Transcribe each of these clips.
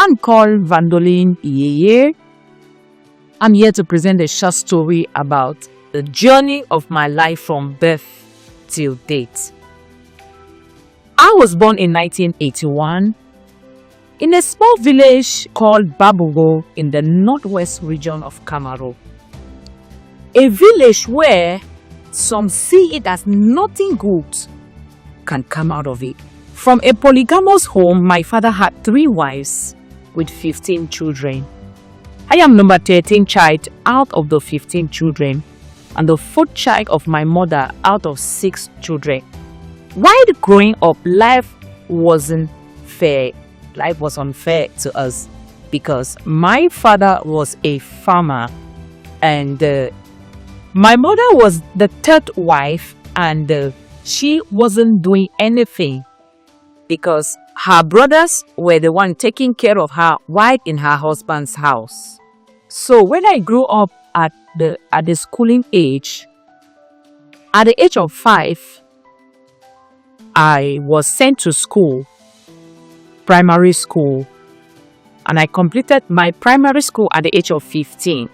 man called Vandolin Yeye. I'm here to present a short story about the journey of my life from birth till date. I was born in 1981 in a small village called Babugo in the northwest region of Cameroon. A village where some see it as nothing good can come out of it. From a polygamous home, my father had 3 wives with 15 children. I am number 13 child out of the 15 children and the 4th child of my mother out of 6 children. While growing up, life wasn't fair. Life was unfair to us because my father was a farmer and my mother was the 3rd wife, and she wasn't doing anything because her brothers were the one taking care of her while in her husband's house. So when I grew up at the schooling age, at the age of 5, I was sent to school, primary school, and I completed my primary school at the age of 15.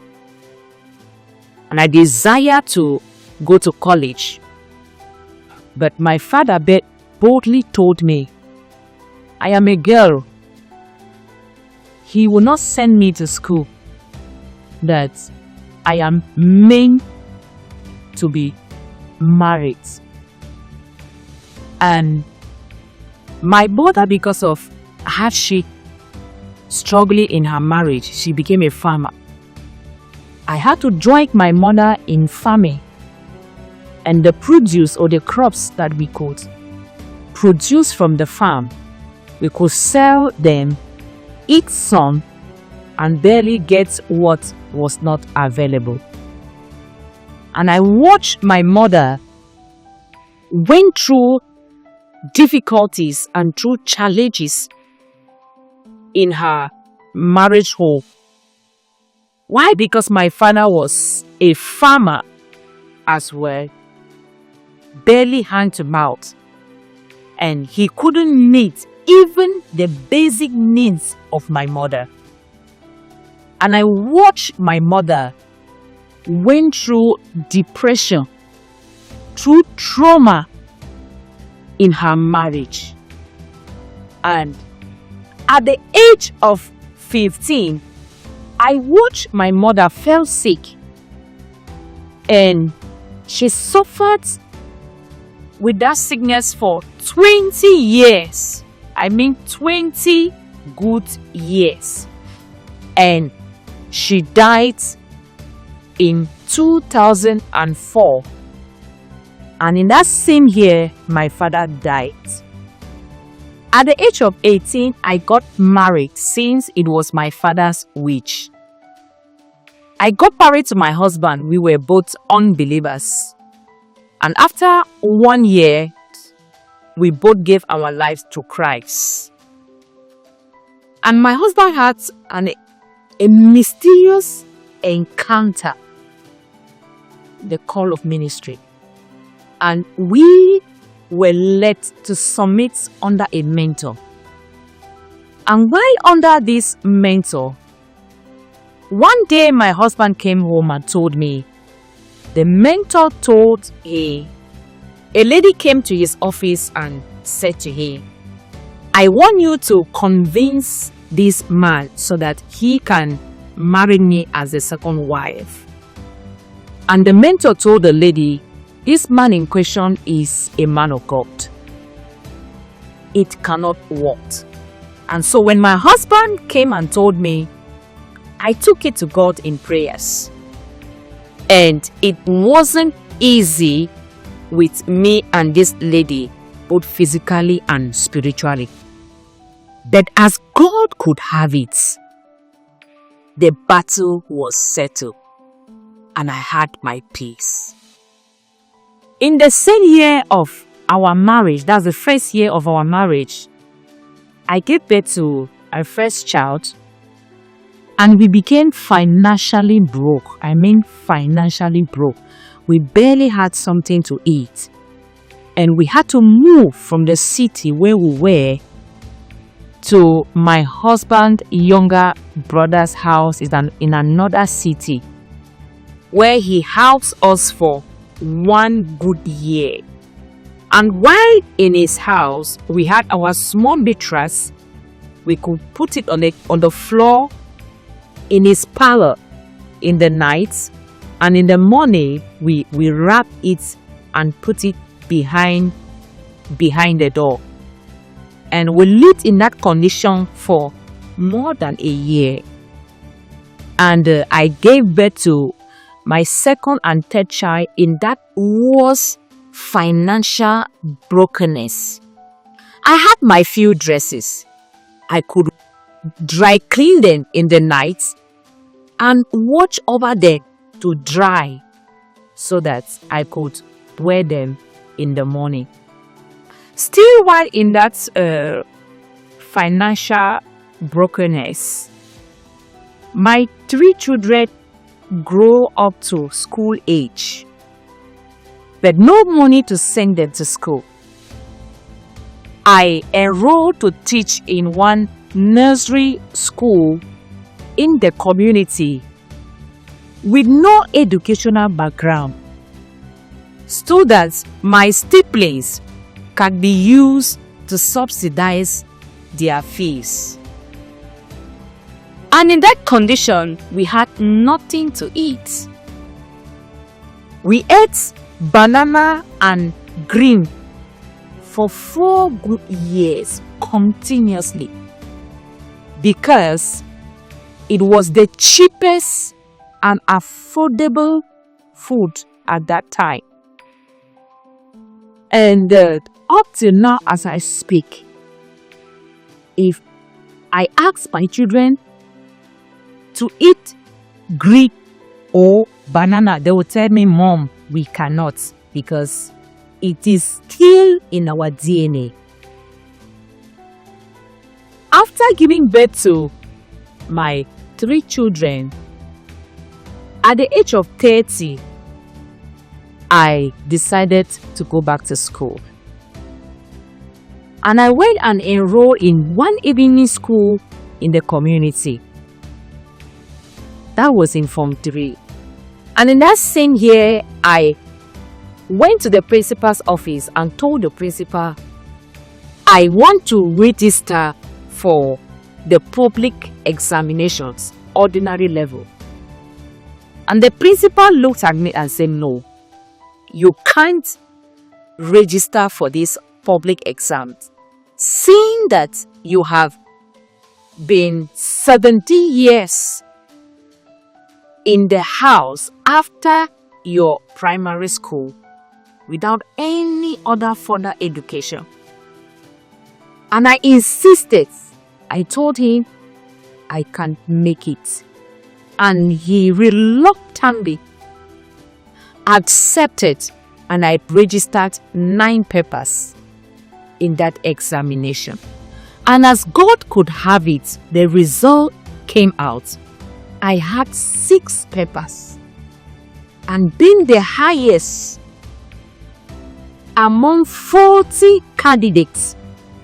And I desired to go to college. But my father boldly told me, I am a girl. He will not send me to school. That I am meant to be married. And my mother, because of hardship, struggling in her marriage, she became a farmer. I had to join my mother in farming, and the produce or the crops that we could produce from the farm, we could sell them, eat some, and barely get what was not available. And I watched my mother went through difficulties and through challenges in her marriage home. Why? Because my father was a farmer as well, barely hand to mouth, and he couldn't meet even the basic needs of my mother. And I watched my mother went through depression, through trauma in her marriage. And at the age of 15, I watched my mother fell sick, and she suffered with that sickness for 20 years. I mean 20 good years. And she died in 2004. And in that same year, my father died. At the age of 18, I got married since it was my father's wish. I got married to my husband. We were both unbelievers. And after 1 year, we both gave our lives to Christ. And my husband had a mysterious encounter, the call of ministry. And we were led to submit under a mentor. And while under this mentor, one day my husband came home and told me, the mentor told him, a lady came to his office and said to him, I want you to convince this man so that he can marry me as a second wife. And the mentor told the lady, this man in question is a man of God. It cannot work. And so when my husband came and told me, I took it to God in prayers. And it wasn't easy with me and this lady, both physically and spiritually. But as God could have it, the battle was settled and I had my peace. In the same year of our marriage, that's the first year of our marriage, I gave birth to our first child, and we became financially broke. I mean financially broke. We barely had something to eat. And we had to move from the city where we were to my husband's younger brother's house in another city, where he housed us for 1 good year. And while in his house, we had our small mattress. We could put it on the floor in his parlor in the night, and in the morning we wrap it and put it behind the door. And we lived in that condition for more than a year. And I gave birth to my second and third child in that was financial brokenness. I had my few dresses. I could dry clean them in the night and watch over them to dry so that I could wear them in the morning. Still, while in that financial brokenness, my 3 children grow up to school age, but no money to send them to school. I enrolled to teach in one nursery school in the community with no educational background, so that my siblings can be used to subsidize their fees. And in that condition, we had nothing to eat. We ate banana and green for 4 good years continuously, because it was the cheapest and affordable food at that time. And up till now, as I speak, if I ask my children to eat green or banana, they will tell me, "Mom, we cannot, because it is still in our DNA." After giving birth to my 3 children, at the age of 30, I decided to go back to school. And I went and enrolled in one evening school in the community. That was in Form 3. And in that same year, I went to the principal's office and told the principal, I want to register for the public examinations, ordinary level. And the principal looked at me and said, "No, you can't register for these public exams, seeing that you have been 70 years in the house after your primary school without any other further education." And I insisted. I told him I can't make it. And he reluctantly accepted, and I registered 9 papers in that examination. And as God could have it, the result came out. I had 6 papers, and being the highest among 40 candidates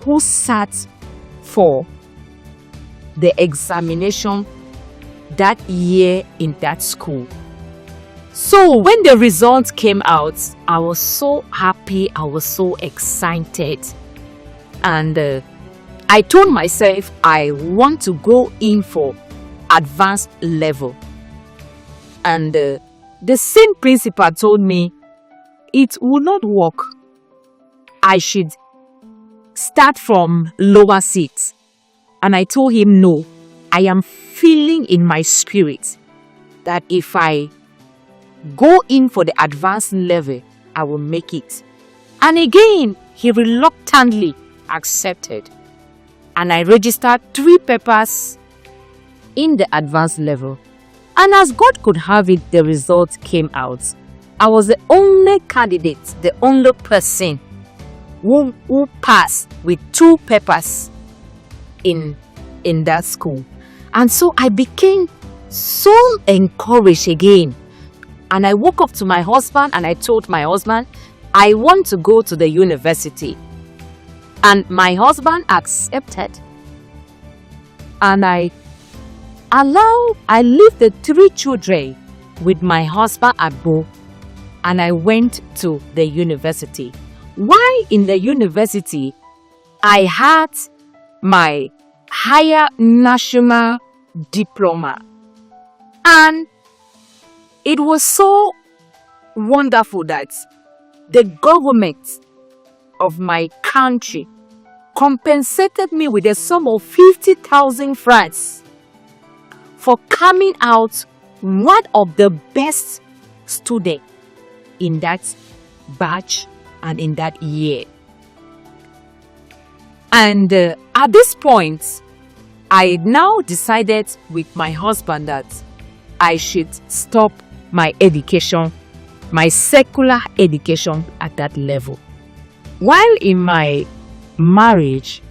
who sat for the examination that year in that school. So when the results came out, I was so happy, I was so excited. And I told myself I want to go in for advanced level. And the same principal told me it will not work. I should start from lower seats. And I told him, no, I am feeling in my spirit that if I go in for the advanced level, I will make it. And again, he reluctantly accepted. And I registered 3 papers in the advanced level. And as God could have it, the results came out. I was the only candidate, the only person who passed with 2 papers in that school. And so I became so encouraged again. And I woke up to my husband and I told my husband, I want to go to the university. And my husband accepted. And I leave the 3 children with my husband Abu, and I went to the university. While in the university, I had my higher national diploma, and it was so wonderful that the government of my country compensated me with a sum of 50,000 francs for coming out one of the best students in that batch and in that year. And at this point, I now decided with my husband that I should stop my education, my secular education at that level. While in my marriage,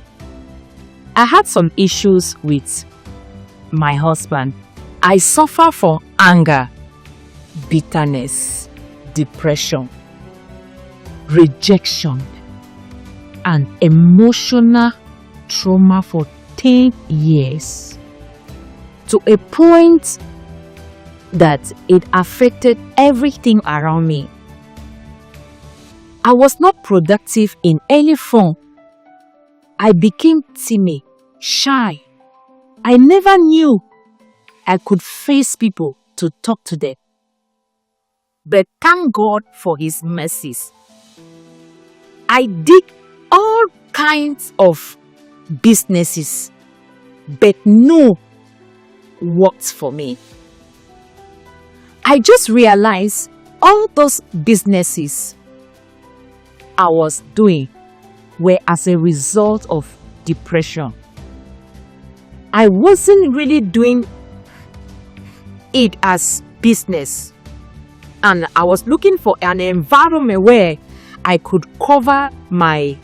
I had some issues with my husband. I suffer from anger, bitterness, depression, rejection, and emotional trauma for 10 years, to a point that it affected everything around me. I was not productive in any form. I became timid, shy. I never knew I could face people to talk to them. But thank God for His mercies. I did all kinds of businesses, but no worked for me. I just realized all those businesses I was doing were as a result of depression. I wasn't really doing it as business, and I was looking for an environment where I could cover my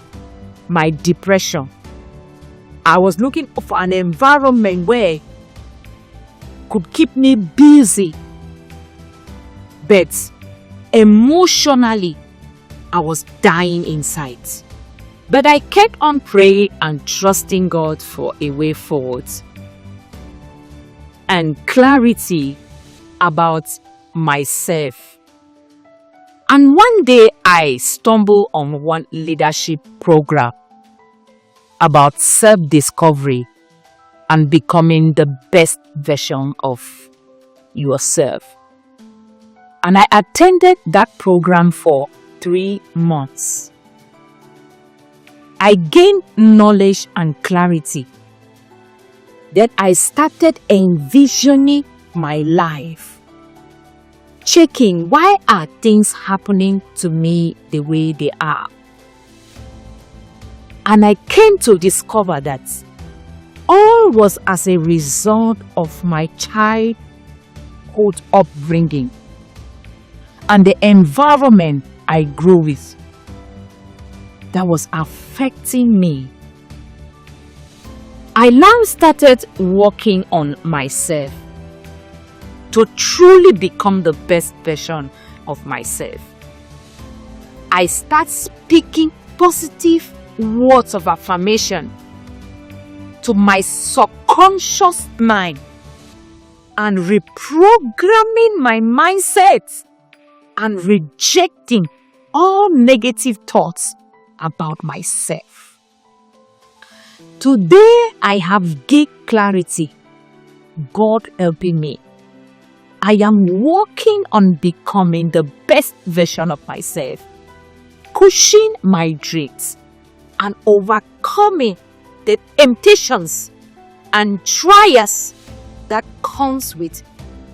depression. I was looking for an environment where could keep me busy, but emotionally I was dying inside. But I kept on praying and trusting God for a way forward and clarity about myself. And one day I stumbled on one leadership program about self-discovery and becoming the best version of yourself. And I attended that program for 3 months. I gained knowledge and clarity. Then I started envisioning my life, checking why are things happening to me the way they are. And I came to discover that all was as a result of my childhood upbringing and the environment I grew with that was affecting me. I now started working on myself to truly become the best version of myself. I start speaking positive words of affirmation to my subconscious mind and reprogramming my mindset and rejecting all negative thoughts about myself. Today I have gained clarity, God helping me. I am working on becoming the best version of myself, pushing my dreams and overcoming the temptations and trials that comes with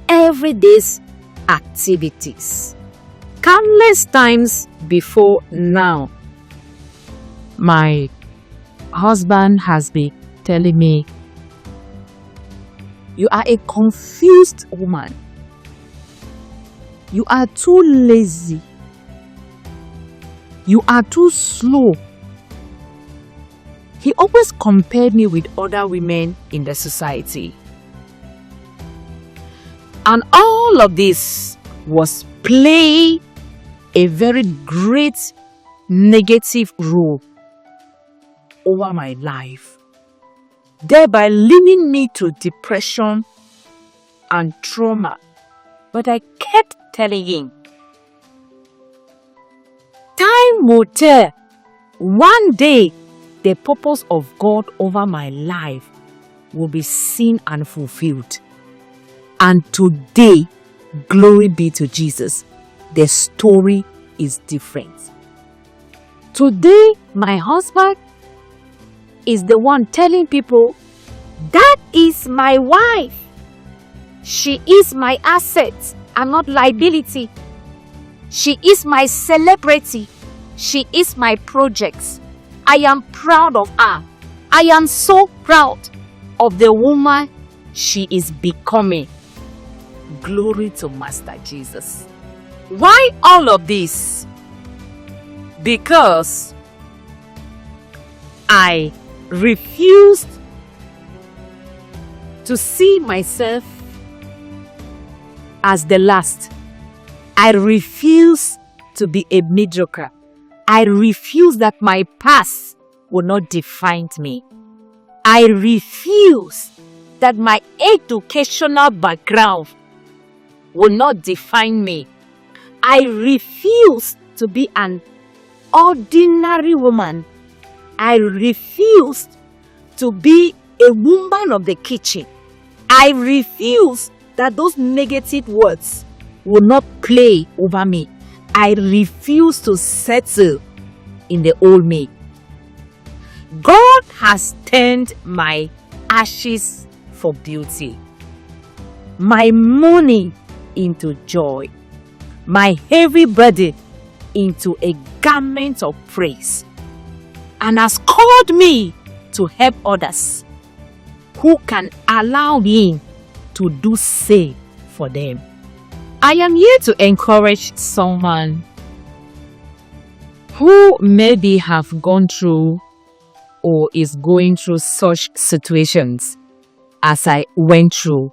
everyday's activities. Countless times before now, my husband has been telling me, "You are a confused woman. You are too lazy. You are too slow." He always compared me with other women in the society. And all of this was playing a very great negative role over my life. thereby leading me to depression and trauma. But I kept telling him, time will tell. One day, the purpose of God over my life will be seen and fulfilled. And today, glory be to Jesus, the story is different. Today, my husband is the one telling people, that is my wife. She is my asset and not liability. She is my celebrity. She is my project. I am proud of her. I am so proud of the woman she is becoming. Glory to Master Jesus. Why all of this? Because I refused to see myself as the last. I refuse to be a mediocre. I refuse that my past will not define me. I refuse that my educational background will not define me. I refuse to be an ordinary woman. I refuse to be a woman of the kitchen. I refuse that those negative words will not play over me. I refuse to settle in the old me. God has turned my ashes for beauty, my mourning into joy, my heavy burden into a garment of praise, and has called me to help others who can allow Him to do same for them. I am here to encourage someone who maybe have gone through or is going through such situations as I went through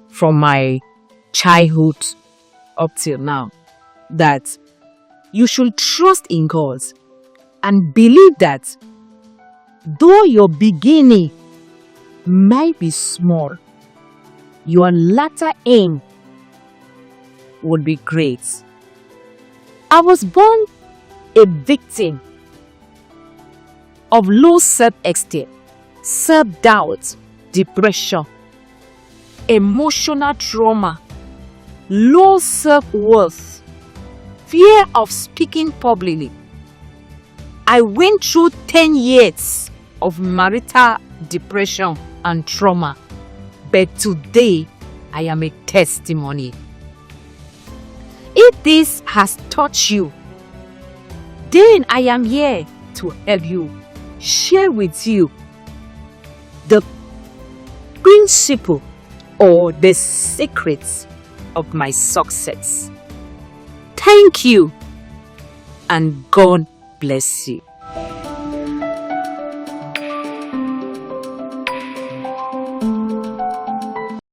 from my childhood up till now, that you should trust in God and believe that though your beginning might be small, your latter aim would be great. I was born a victim of low self-esteem, self-doubt, depression, emotional trauma, low self-worth, fear of speaking publicly. I went through 10 years of marital depression and trauma, but today I am a testimony. If this has touched you, then I am here to help you, share with you the principle or the secrets of my success. Thank you, and God bless you.